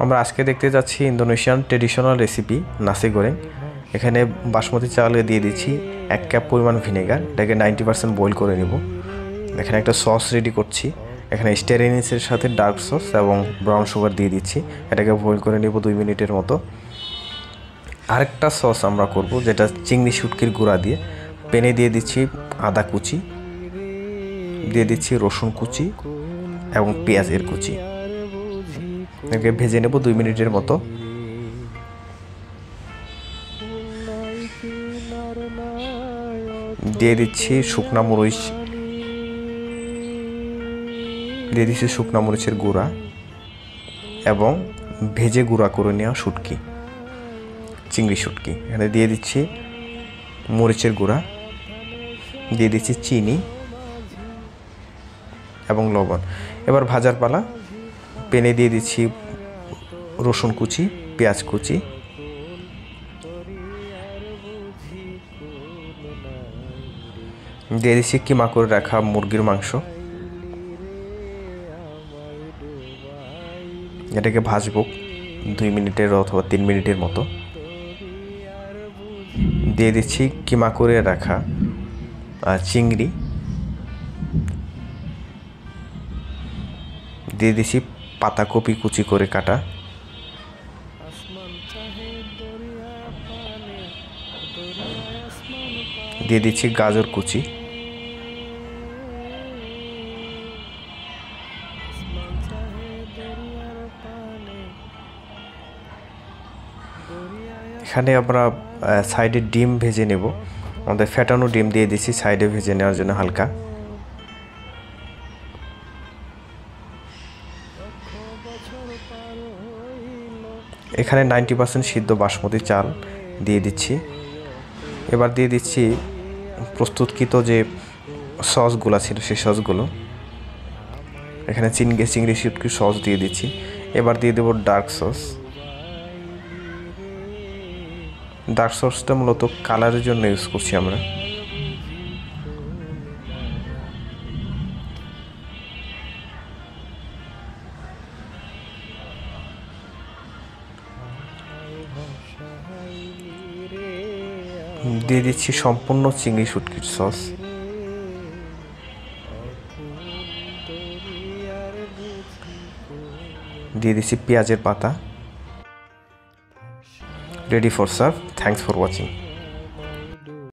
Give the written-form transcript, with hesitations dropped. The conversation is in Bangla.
আমরা আজকে দেখতে যাচ্ছি ইন্দোনেশিয়ান ট্রেডিশনাল রেসিপি নাসি গোরেং। এখানে বাসমতি চালে দিয়ে দিচ্ছি 1 কাপ পরিমাণ ভিনেগার, এটাকে 90% বয়েল করে নেব। এখানে একটা সস রেডি করছি। এখানে স্টেরিনিসের সাথে ডার্ক সস এবং ব্রাউন সুগার দিয়ে দিচ্ছি, এটাকে বয়েল করে নেব 2 মিনিটের মতো। আরেকটা সস আমরা করব যেটা চিংড়ি শুটকির গুঁড়া দিয়ে। প্যানে দিয়ে দিচ্ছি আদা কুচি, দিয়ে দিচ্ছি রসুন কুচি এবং পেঁয়াজের কুচি, এটাকে ভেজে নেব 2 মিনিটের মতো। দিয়ে দিচ্ছি শুকনা মরিচ, দিয়ে দিচ্ছি শুকনা মরিচের গুঁড়া এবং ভেজে গুঁড়া করে নেওয়া শুটকি, চিংড়ি শুটকি। এখানে দিয়ে দিচ্ছি মরিচের গুঁড়া, দিয়ে দিচ্ছি চিনি এবং লবণ। এবার ভাজার পালা। প্যানে দিয়ে দিচ্ছি রসুন কুচি, পেঁয়াজ কুচি, দিয়ে দিচ্ছি কিমা করে রাখা মুরগির মাংস, এটাকে ভাজবো 2 মিনিটের অথবা 3 মিনিটের মতো। দিয়ে দিচ্ছি কিমা করে রাখা চিংড়ি, দিয়ে দিচ্ছি পাতাকপি কুচি করে কাটা, দিয়ে দিচ্ছি গাজর কুচি, এখানে আমরা সাইডে ডিম ভেজে নেব। আমাদের ফ্যাটানো ডিম দিয়ে দিচ্ছি সাইডে ভেজে নেওয়ার জন্য হালকা। এখানে 90% সিদ্ধ বাসমতি চাল দিয়ে দিচ্ছি। এবার দিয়ে দিচ্ছি প্রস্তুতকৃত যে সসগুলো ছিল সেই সসগুলো। এখানে চিংড়ি শুটকির সস দিয়ে দিচ্ছি। এবার দিয়ে দেবো ডার্ক সস। ডার্ক সসটা মূলত কালারের জন্য ইউজ করছি আমরা। দিয়ে দিচ্ছি সম্পূর্ণ চিংড়ি শুটকির সস। দিয়ে দিচ্ছি পেঁয়াজের পাতা। Ready for serve. Thanks for watching.